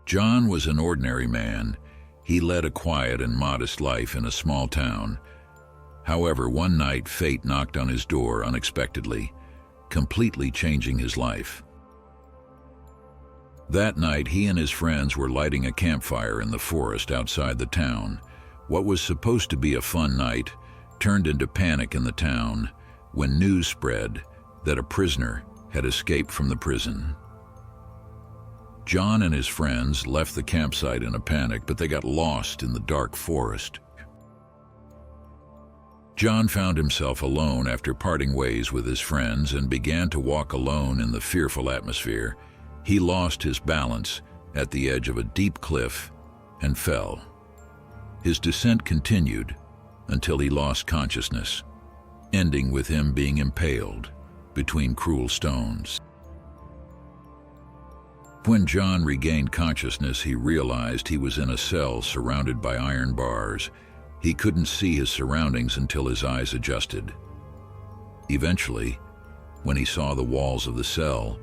John was an ordinary man. He led a quiet and modest life in a small town. However, one night fate knocked on his door unexpectedly, completely changing his life. That night, he and his friends were lighting a campfire in the forest outside the town. What was supposed to be a fun night turned into panic in the town when news spread that a prisoner had escaped from the prison. John and his friends left the campsite in a panic, but they got lost in the dark forest. John found himself alone after parting ways with his friends and began to walk alone in the fearful atmosphere. He lost his balance at the edge of a deep cliff and fell. His descent continued until he lost consciousness, ending with him being impaled between cruel stones. When John regained consciousness, he realized he was in a cell surrounded by iron bars. He couldn't see his surroundings until his eyes adjusted. Eventually, when he saw the walls of the cell,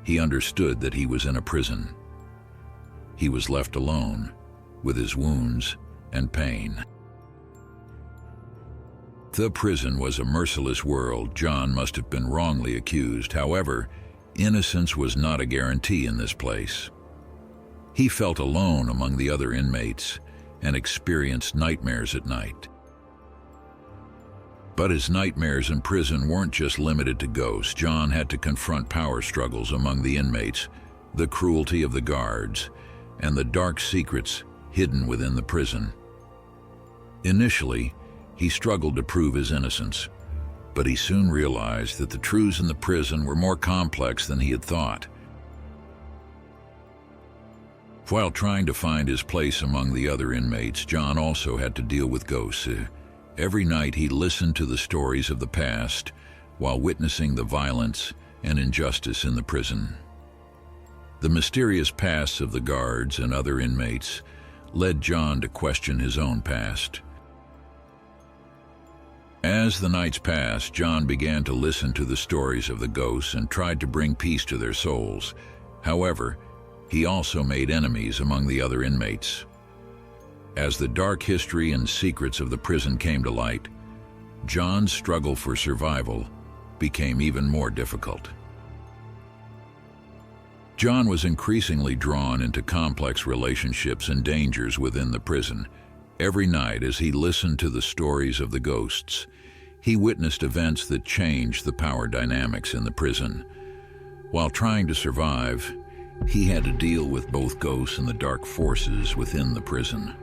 he understood that he was in a prison. He was left alone with his wounds and pain. The prison was a merciless world. John must have been wrongly accused. However, innocence was not a guarantee in this place. He felt alone among the other inmates and experienced nightmares at night. But his nightmares in prison weren't just limited to ghosts. John had to confront power struggles among the inmates, the cruelty of the guards, and the dark secrets hidden within the prison. Initially, he struggled to prove his innocence, but he soon realized that the truths in the prison were more complex than he had thought. While trying to find his place among the other inmates, John also had to deal with ghosts. Every night he listened to the stories of the past while witnessing the violence and injustice in the prison. The mysterious pasts of the guards and other inmates led John to question his own past. As the nights passed, John began to listen to the stories of the ghosts and tried to bring peace to their souls. However, he also made enemies among the other inmates. As the dark history and secrets of the prison came to light, John's struggle for survival became even more difficult. John was increasingly drawn into complex relationships and dangers within the prison. Every night, as he listened to the stories of the ghosts, he witnessed events that changed the power dynamics in the prison. While trying to survive, he had to deal with both ghosts and the dark forces within the prison.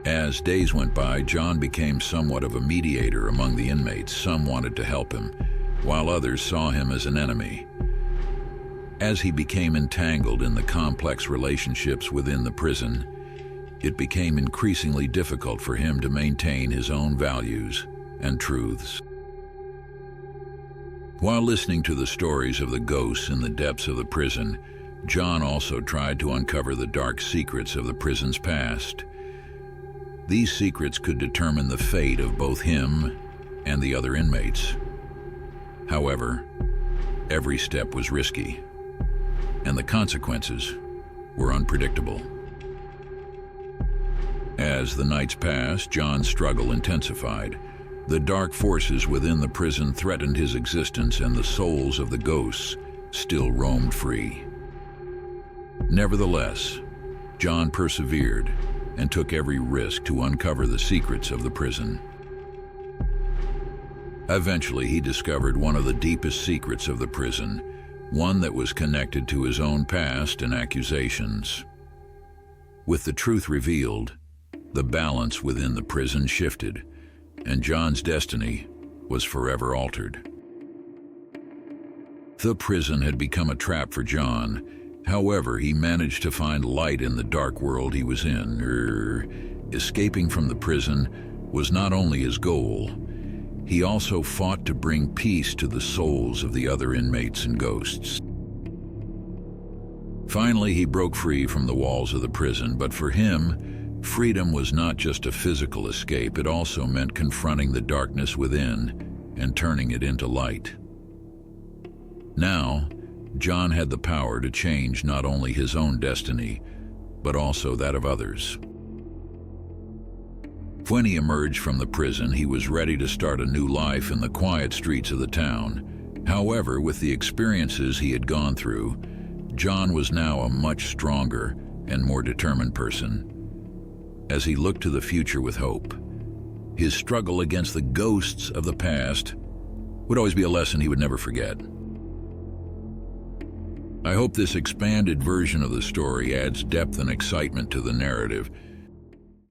As days went by, John became somewhat of a mediator among the inmates. Some wanted to help him, while others saw him as an enemy. As he became entangled in the complex relationships within the prison, it became increasingly difficult for him to maintain his own values and truths. While listening to the stories of the ghosts in the depths of the prison, John also tried to uncover the dark secrets of the prison's past. These secrets could determine the fate of both him and the other inmates. However, every step was risky, and the consequences were unpredictable. As the nights passed, John's struggle intensified. The dark forces within the prison threatened his existence, and the souls of the ghosts still roamed free. Nevertheless, John persevered and took every risk to uncover the secrets of the prison. Eventually, he discovered one of the deepest secrets of the prison, one that was connected to his own past and accusations. With the truth revealed, the balance within the prison shifted, and John's destiny was forever altered. The prison had become a trap for John. However, he managed to find light in the dark world he was in. Escaping from the prison was not only his goal, he also fought to bring peace to the souls of the other inmates and ghosts. Finally, he broke free from the walls of the prison, but for him, freedom was not just a physical escape. It also meant confronting the darkness within and turning it into light. Now, John had the power to change not only his own destiny, but also that of others. When he emerged from the prison, he was ready to start a new life in the quiet streets of the town. However, with the experiences he had gone through, John was now a much stronger and more determined person. As he looked to the future with hope, his struggle against the ghosts of the past would always be a lesson he would never forget. I hope this expanded version of the story adds depth and excitement to the narrative,